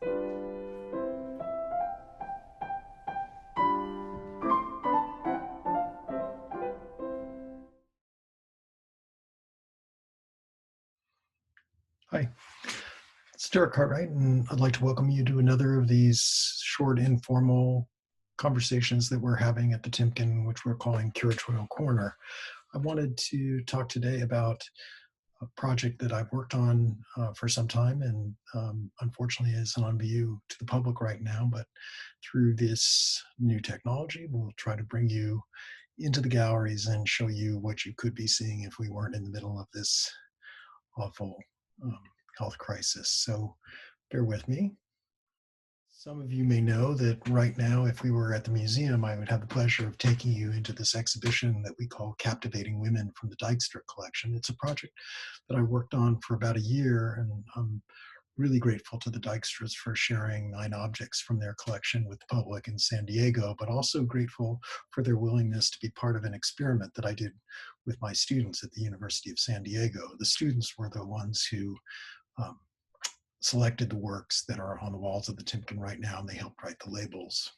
Hi, it's Derrick Cartwright, and I'd like to welcome you to another of these short, informal conversations that we're having at the Timken, which we're calling Curatorial Corner. I wanted to talk today about a project that I've worked on for some time, and unfortunately isn't on view to the public right now, but through this new technology, we'll try to bring you into the galleries and show you what you could be seeing if we weren't in the middle of this awful um, health crisis. So bear with me. Some of you may know that right now, if we were at the museum, I would have the pleasure of taking you into this exhibition that we call Captivating Women from the Dykstra Collection. It's a project that I worked on for about a year, and I'm really grateful to the Dykstras for sharing 9 objects from their collection with the public in San Diego, but also grateful for their willingness to be part of an experiment that I did with my students at the University of San Diego. The students were the ones who um, selected the works that are on the walls of the Timken right now, and they helped write the labels.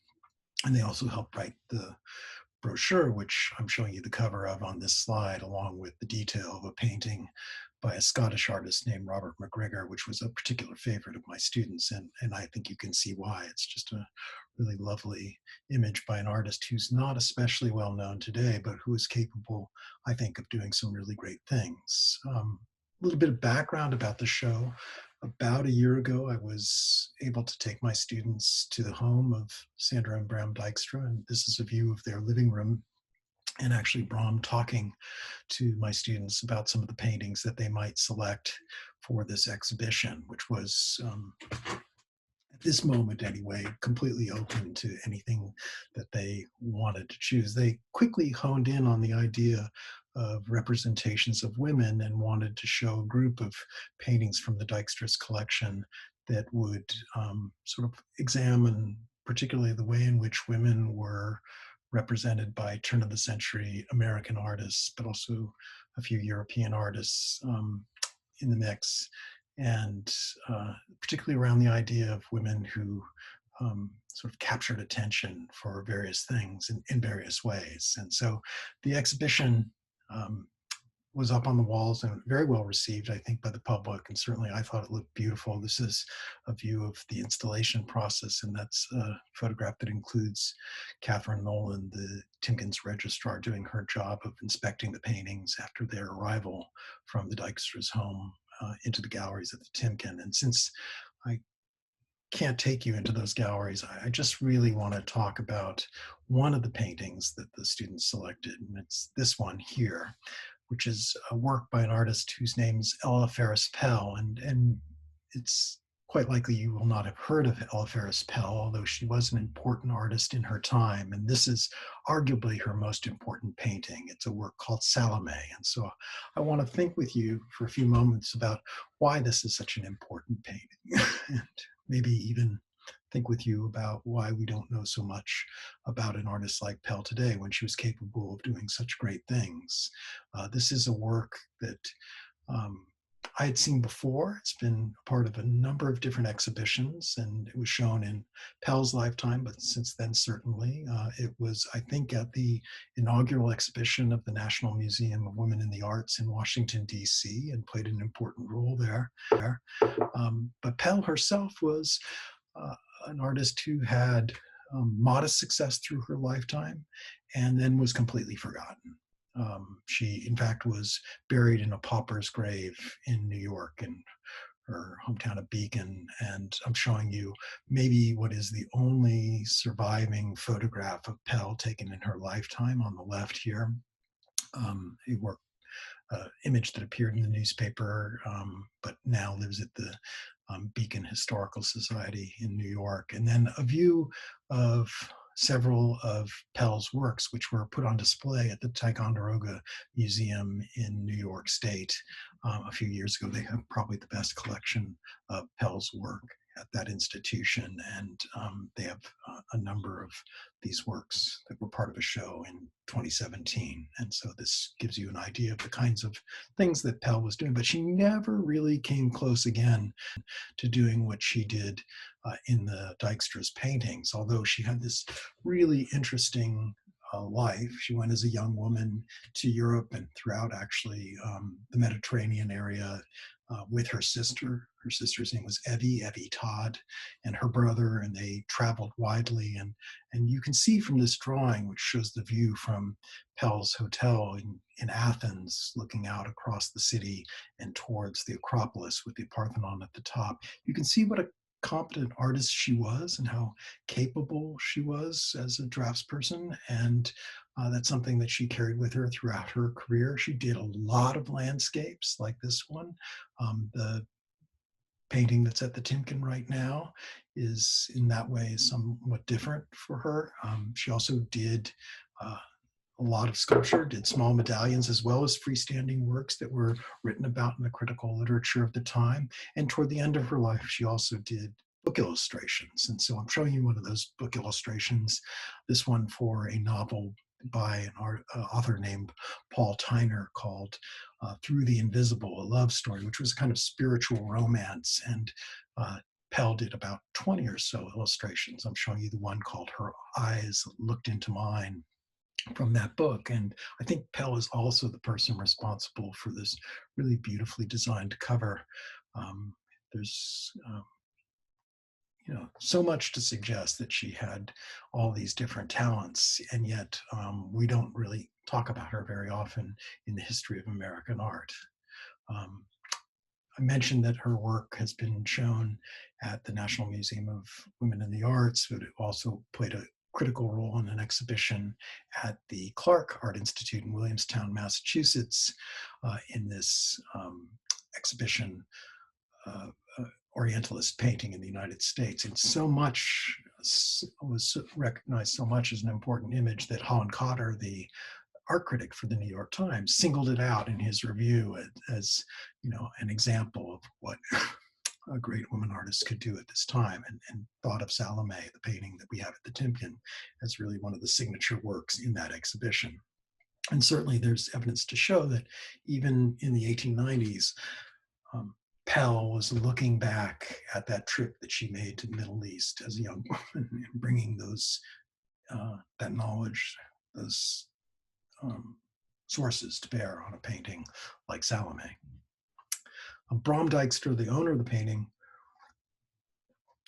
And they also helped write the brochure, which I'm showing you the cover of on this slide, along with the detail of a painting by a Scottish artist named Robert McGregor, which was a particular favorite of my students. And I think you can see why. It's just a really lovely image by an artist who's not especially well known today, but who is capable, I think, of doing some really great things. A little bit of background about the show. About a year ago, I was able to take my students to the home of Sandra and Bram Dykstra, and this is a view of their living room, and actually Bram talking to my students about some of the paintings that they might select for this exhibition, which was, at this moment anyway, completely open to anything that they wanted to choose. They quickly honed in on the idea of representations of women and wanted to show a group of paintings from the Dykstra's collection that would sort of examine particularly the way in which women were represented by turn of the century American artists, but also a few European artists in the mix, and particularly around the idea of women who sort of captured attention for various things in various ways. And so the exhibition um, was up on the walls and very well received, I think, by the public. And certainly I thought it looked beautiful. This is a view of the installation process, and that's a photograph that includes Catherine Nolan, the Timken's registrar, doing her job of inspecting the paintings after their arrival from the Dykstra's home into the galleries at the Timken. And since I can't take you into those galleries, I just really want to talk about one of the paintings that the students selected, and it's this one here, which is a work by an artist whose name is Ella Ferris Pell. And it's quite likely you will not have heard of Ella Ferris Pell, although she was an important artist in her time. And this is arguably her most important painting. It's a work called Salomé. And so I want to think with you for a few moments about why this is such an important painting, and maybe even think with you about why we don't know so much about an artist like Pell today when she was capable of doing such great things. This is a work that I had seen before. It's been a part of a number of different exhibitions, and it was shown in Pell's lifetime, but since then, certainly. It was, I think, at the inaugural exhibition of the National Museum of Women in the Arts in Washington, D.C., and played an important role there. But Pell herself was an artist who had modest success through her lifetime and then was completely forgotten. She, in fact, was buried in a pauper's grave in New York, in her hometown of Beacon. And I'm showing you maybe what is the only surviving photograph of Pell taken in her lifetime on the left here. A work image that appeared in the newspaper, but now lives at the Beacon Historical Society in New York. And then a view of several of Pell's works, which were put on display at the Ticonderoga Museum in New York State a few years ago. They have probably the best collection of Pell's work at that institution, and they have a number of these works that were part of a show in 2017. And so this gives you an idea of the kinds of things that Pell was doing, but she never really came close again to doing what she did in the Dijkstra's paintings, although she had this really interesting life. She went as a young woman to Europe and throughout actually the Mediterranean area with her sister. Her sister's name was Evie Todd, and her brother, and they traveled widely. And you can see from this drawing, which shows the view from Pell's hotel in Athens, looking out across the city and towards the Acropolis with the Parthenon at the top, you can see what a competent artist she was and how capable she was as a draftsperson. And that's something that she carried with her throughout her career. She did a lot of landscapes like this one. The painting that's at the Timken right now is in that way somewhat different for her. She also did a lot of sculpture, did small medallions as well as freestanding works that were written about in the critical literature of the time. And toward the end of her life, she also did book illustrations. And so I'm showing you one of those book illustrations, this one for a novel by an author named Paul Tyner called Through the Invisible, a love story, which was a kind of spiritual romance. And Pell did about 20 or so illustrations. I'm showing you the one called Her Eyes Looked Into Mine from that book. And I think Pell is also the person responsible for this really beautifully designed cover. There's so much to suggest that she had all these different talents, and yet we don't really talk about her very often in the history of American art. I mentioned that her work has been shown at the National Museum of Women in the Arts, but it also played a critical role in an exhibition at the Clark Art Institute in Williamstown, Massachusetts, in this exhibition, Orientalist painting in the United States. And so much was recognized so much as an important image that Holland Cotter, the art critic for the New York Times, singled it out in his review as an example of what a great woman artist could do at this time, and thought of Salomé, the painting that we have at the Timken, as really one of the signature works in that exhibition. And certainly there's evidence to show that even in the 1890s, Pell was looking back at that trip that she made to the Middle East as a young woman and bringing that knowledge, those sources to bear on a painting like Salomé. Bram Dijkstra, the owner of the painting,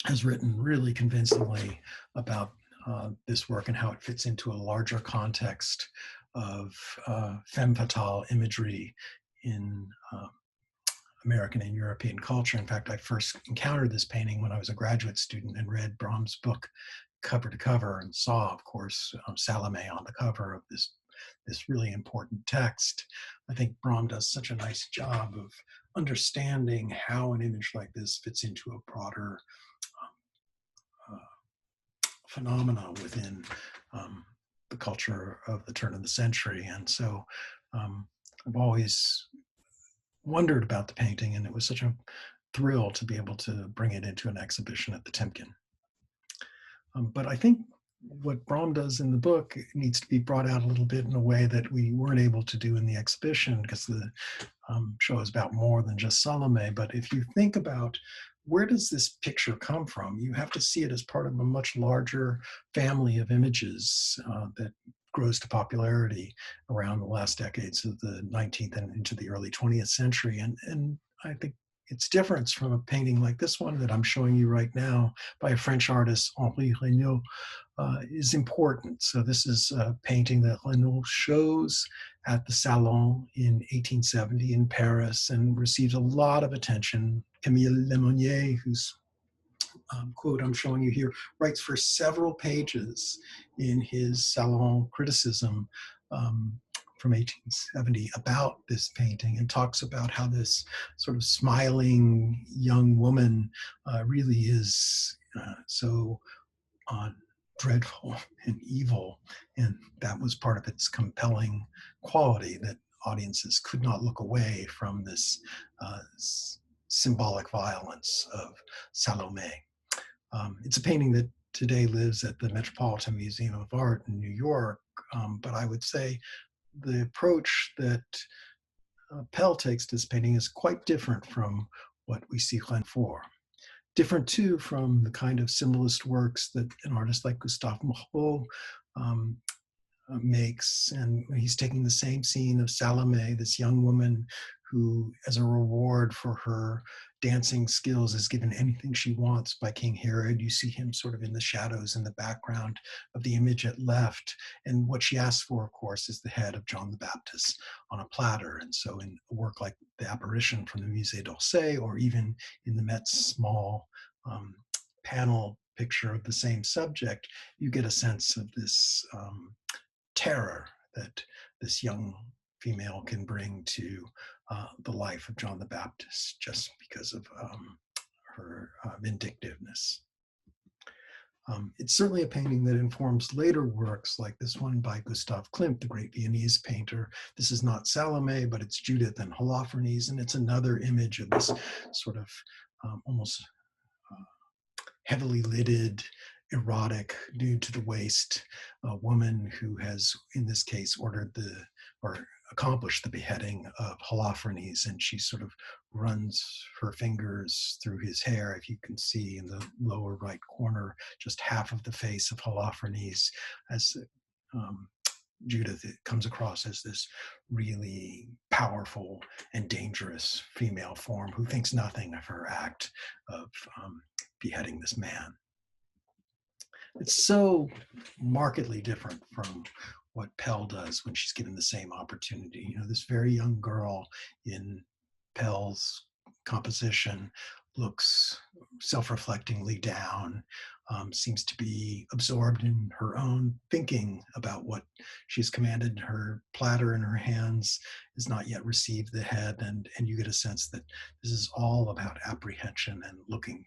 has written really convincingly about this work and how it fits into a larger context of femme fatale imagery in American and European culture. In fact, I first encountered this painting when I was a graduate student and read Bram's book cover to cover and saw, of course, Salomé on the cover of this really important text. I think Bram does such a nice job of understanding how an image like this fits into a broader phenomena within the culture of the turn of the century. And so I've always wondered about the painting, and it was such a thrill to be able to bring it into an exhibition at the Timken. But I think what Bram does in the book needs to be brought out a little bit in a way that we weren't able to do in the exhibition, because the show is about more than just Salomé. But if you think about where does this picture come from, you have to see it as part of a much larger family of images that grows to popularity around the last decades of the 19th and into the early 20th century. And I think its difference from a painting like this one that I'm showing you right now by a French artist, Henri Regnault, is important. So this is a painting that Regnault shows at the Salon in 1870 in Paris and receives a lot of attention. Camille Lemonnier, whose quote I'm showing you here, writes for several pages in his Salon criticism from 1870 about this painting, and talks about how this sort of smiling young woman really is so dreadful and evil, and that was part of its compelling quality, that audiences could not look away from this symbolic violence of Salomé. It's a painting that today lives at the Metropolitan Museum of Art in New York, but I would say the approach that Pell takes to this painting is quite different from what we see Renfort. Different too from the kind of symbolist works that an artist like Gustave Moreau um, makes. And he's taking the same scene of Salome, this young woman who, as a reward for her dancing skills, is given anything she wants by King Herod. You see him sort of in the shadows in the background of the image at left. And what she asks for, of course, is the head of John the Baptist on a platter. And so in a work like The Apparition from the Musée d'Orsay, or even in the Met's small panel picture of the same subject, you get a sense of this terror that this young female can bring to the life of John the Baptist just because of her vindictiveness. It's certainly a painting that informs later works like this one by Gustav Klimt, the great Viennese painter. This is not Salome, but it's Judith and Holofernes, and it's another image of this sort of almost heavily lidded, erotic, nude to the waist woman who has, in this case, accomplished the beheading of Holofernes, and she sort of runs her fingers through his hair. If you can see in the lower right corner, just half of the face of Holofernes, as Judith, it comes across as this really powerful and dangerous female form who thinks nothing of her act of beheading this man. It's so markedly different from what Pell does when she's given the same opportunity. You know, this very young girl in Pell's composition looks self-reflectingly down, seems to be absorbed in her own thinking about what she's commanded. Her platter in her hands has not yet received the head, and you get a sense that this is all about apprehension and looking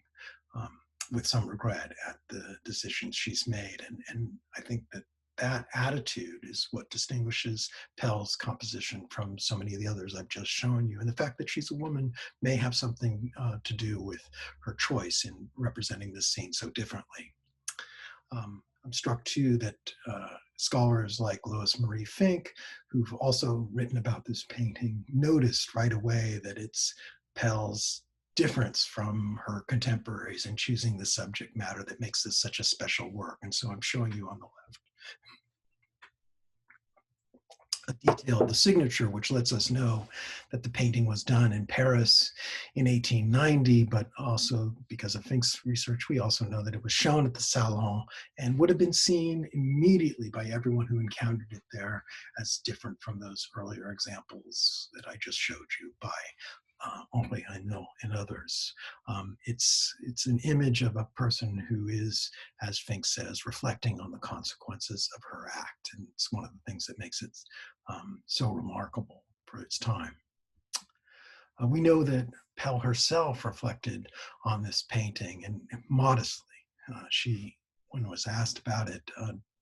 with some regret at the decisions she's made. And I think that that attitude is what distinguishes Pell's composition from so many of the others I've just shown you. And the fact that she's a woman may have something to do with her choice in representing this scene so differently. I'm struck too that scholars like Lois Marie Fink, who've also written about this painting, noticed right away that it's Pell's difference from her contemporaries in choosing the subject matter that makes this such a special work. And so I'm showing you on the left a detail of the signature, which lets us know that the painting was done in Paris in 1890, but also because of Fink's research, we also know that it was shown at the Salon and would have been seen immediately by everyone who encountered it there as different from those earlier examples that I just showed you by Henri Hainaut and others. It's an image of a person who is, as Fink says, reflecting on the consequences of her act. And it's one of the things that makes it so remarkable for its time. We know that Pell herself reflected on this painting, and modestly. She, when was asked about it,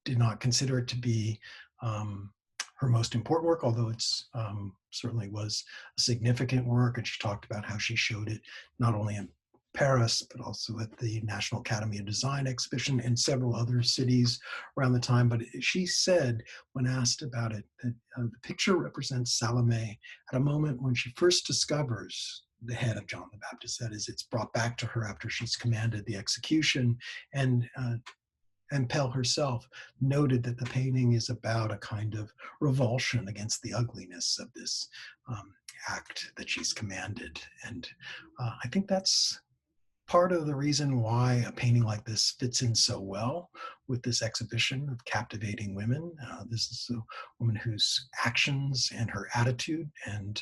did not consider it to be her most important work, although it's certainly was a significant work. And she talked about how she showed it not only in Paris, but also at the National Academy of Design exhibition and several other cities around the time. But she said, when asked about it, that the picture represents Salome at a moment when she first discovers the head of John the Baptist. That is, it's brought back to her after she's commanded the execution. And Pell herself noted that the painting is about a kind of revulsion against the ugliness of this act that she's commanded. And I think that's part of the reason why a painting like this fits in so well with this exhibition of captivating women. This is a woman whose actions and her attitude and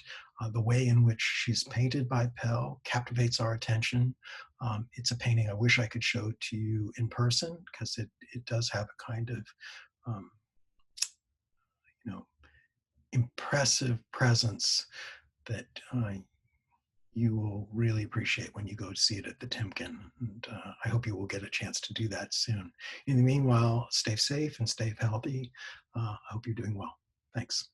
the way in which she's painted by Pell captivates our attention. It's a painting I wish I could show to you in person, because it does have a kind of impressive presence that you will really appreciate when you go to see it at the Timken. And I hope you will get a chance to do that soon. In the meanwhile, stay safe and stay healthy. I hope you're doing well. Thanks.